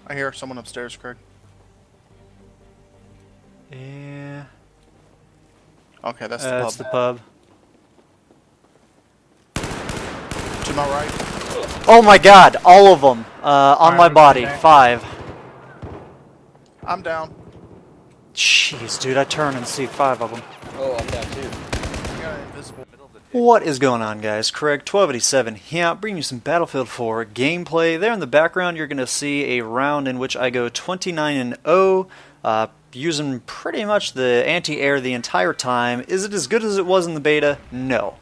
I hear someone upstairs, Craig. Yeah. Okay, that's the pub. That's the pub. To my right. Oh my god, all of them on my body. 5. I'm down. Jeez, dude, I turn and see 5 of them. Oh, I'm down too. We got an invisible. What is going on, guys? Craig 1287 here, bringing you some Battlefield 4 gameplay. There in the background, you're going to see a round in which I go 29-0, using pretty much the anti-air the entire time. Is it as good as it was in the beta? No.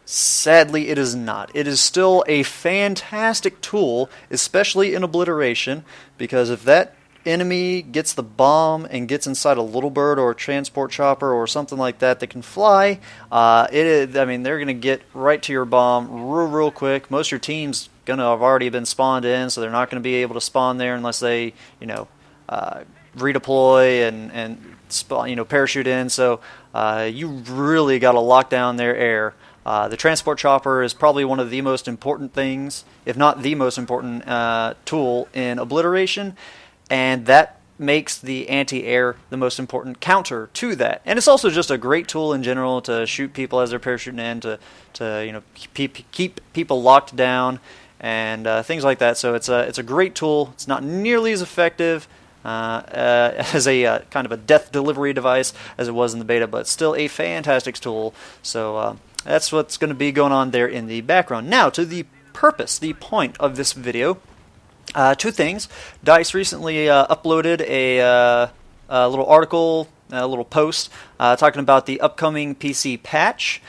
Sadly, it is not. It is still a fantastic tool, especially in obliteration, because if that enemy gets the bomb and gets inside a little bird or a transport chopper or something like that that can fly, I mean, they're going to get right to your bomb real quick. Most of your team's going to have already been spawned in, so they're not going to be able to spawn there unless they, redeploy and spawn, parachute in. So you really got to lock down their air. The transport chopper is probably one of the most important things, if not the most important tool in obliteration, and that makes the anti-air the most important counter to that. And it's also just a great tool in general to shoot people as they're parachuting in, to keep people locked down and things like that. So it's a great tool. It's not nearly as effective as a kind of a death delivery device as it was in the beta, but still a fantastic tool. So that's what's going to be going on there in the background. Now to the purpose, the point of this video. 2 things. DICE recently uploaded a little article, a little post, talking about the upcoming PC patch,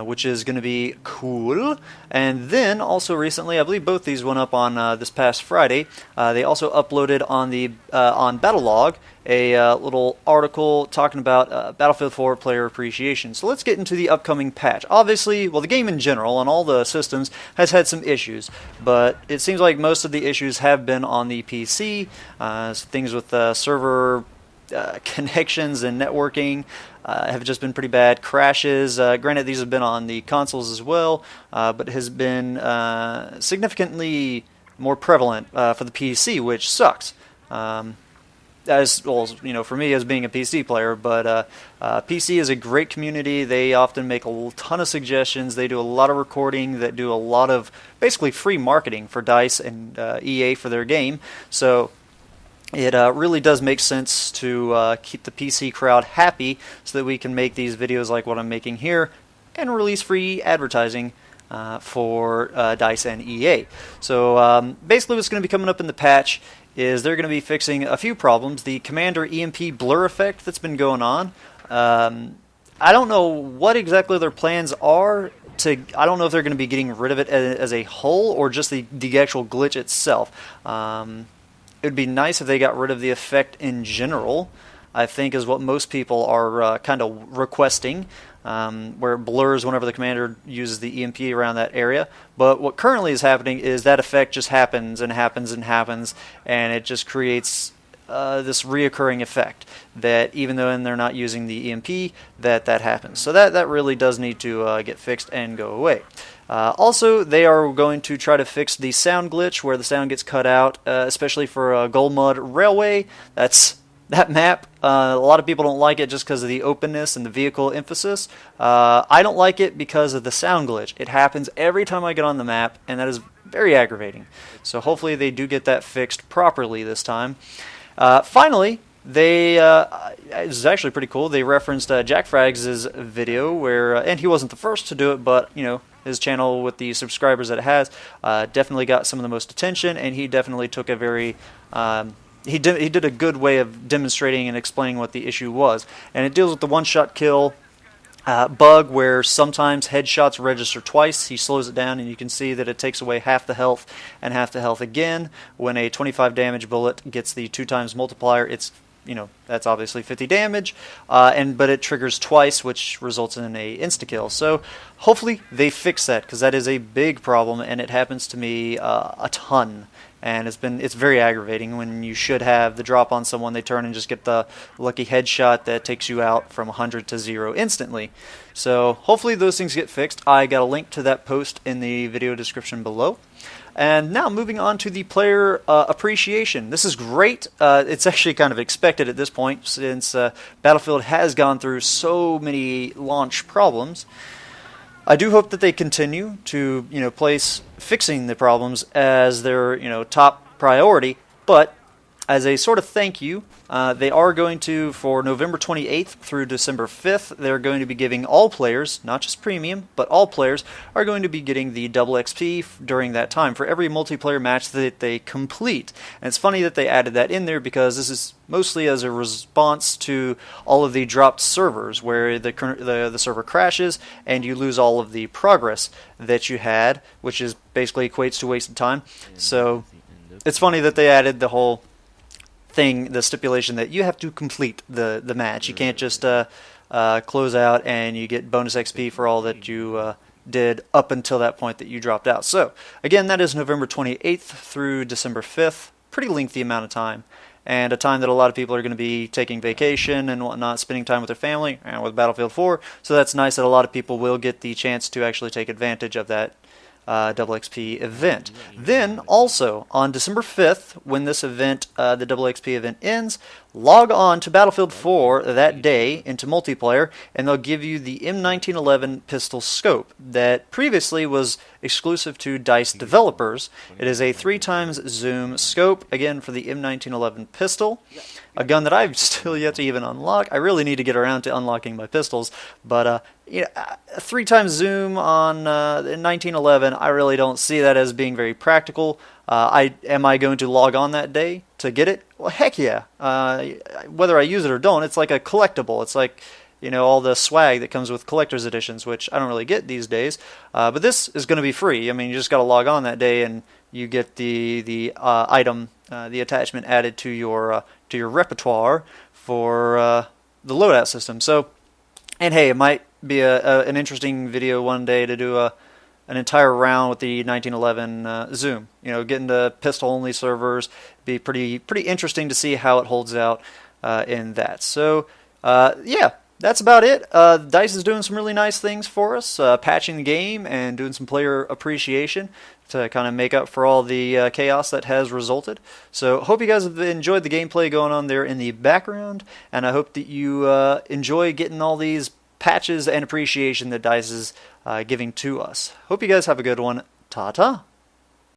which is going to be cool. And then also recently, I believe both these went up on this past Friday. They also uploaded on the on Battlelog a little article talking about Battlefield 4 player appreciation. So let's get into the upcoming patch. Obviously, well, the game in general on all the systems has had some issues, but it seems like most of the issues have been on the PC. Things with server connections and networking have just been pretty bad. Crashes, granted these have been on the consoles as well, but has been significantly more prevalent for the PC, which sucks. As well, for me as being a PC player, but PC is a great community. They often make a ton of suggestions. They do a lot of recording, that do a lot of basically free marketing for DICE and EA for their game. So it really does make sense to keep the PC crowd happy so that we can make these videos like what I'm making here and release free advertising for DICE and EA. So basically what's going to be coming up in the patch is they're going to be fixing a few problems. The Commander EMP blur effect that's been going on. I don't know what exactly their plans are. I don't know if they're going to be getting rid of it as a whole or just the actual glitch itself. It would be nice if they got rid of the effect in general, I think is what most people are kind of requesting, where it blurs whenever the commander uses the EMP around that area. But what currently is happening is that effect just happens and happens and happens, and it just creates this reoccurring effect that even though they're not using the EMP, that happens. So that really does need to get fixed and go away. Also, they are going to try to fix the sound glitch where the sound gets cut out, especially for Gold Mud Railway. That map, a lot of people don't like it just because of the openness and the vehicle emphasis. I don't like it because of the sound glitch. It happens every time I get on the map, and that is very aggravating. So hopefully they do get that fixed properly this time. Finally, it was actually pretty cool. They referenced Jack Frags' video where, and he wasn't the first to do it, but his channel with the subscribers that it has definitely got some of the most attention, and he definitely took a very he did a good way of demonstrating and explaining what the issue was. And it deals with the one-shot kill bug where sometimes headshots register twice. He slows it down and you can see that it takes away half the health and half the health again. When a 25 damage bullet gets the 2 times multiplier, it's that's obviously 50 damage, but it triggers twice, which results in a insta-kill. So hopefully they fix that, because that is a big problem, and it happens to me a ton. And it's very aggravating when you should have the drop on someone, they turn and just get the lucky headshot that takes you out from 100 to 0 instantly. So hopefully those things get fixed. I got a link to that post in the video description below. And now moving on to the player appreciation. This is great. It's actually kind of expected at this point since Battlefield has gone through so many launch problems. I do hope that they continue to, place fixing the problems as their, top priority. But as a sort of thank you, they are going to, for November 28th through December 5th, they're going to be giving all players, not just premium, but all players, are going to be getting the double XP during that time for every multiplayer match that they complete. And it's funny that they added that in there because this is mostly as a response to all of the dropped servers where the server crashes and you lose all of the progress that you had, which is basically equates to wasted time. So it's funny that they added the whole thing, the stipulation that you have to complete the match. You can't just close out and you get bonus XP for all that you did up until that point that you dropped out. So again, that is November 28th through December 5th. Pretty lengthy amount of time, and a time that a lot of people are going to be taking vacation and whatnot, spending time with their family and with Battlefield 4. So that's nice that a lot of people will get the chance to actually take advantage of that double XP event. Then also on December 5th, when this event, the double XP event ends, log on to Battlefield 4 that day into multiplayer, and they'll give you the M1911 pistol scope that previously was exclusive to DICE developers. It is a 3x zoom scope, again for the M1911 pistol, a gun that I've still yet to even unlock. I really need to get around to unlocking my pistols, but a 3x zoom on 1911, I really don't see that as being very practical. Am I going to log on that day to get it? Well, heck yeah. Whether I use it or don't, it's like a collectible. It's like, all the swag that comes with collector's editions, which I don't really get these days. But this is going to be free. I mean, you just got to log on that day, and you get the item, the attachment added to your repertoire for the loadout system. So, and hey, it might be an interesting video one day to do an entire round with the 1911 zoom. Getting to pistol-only servers, be pretty interesting to see how it holds out in that. So, yeah, that's about it. DICE is doing some really nice things for us, patching the game and doing some player appreciation to kind of make up for all the chaos that has resulted. So hope you guys have enjoyed the gameplay going on there in the background, and I hope that you enjoy getting all these patches and appreciation that DICE is giving to us. Hope you guys have a good one. Ta-ta!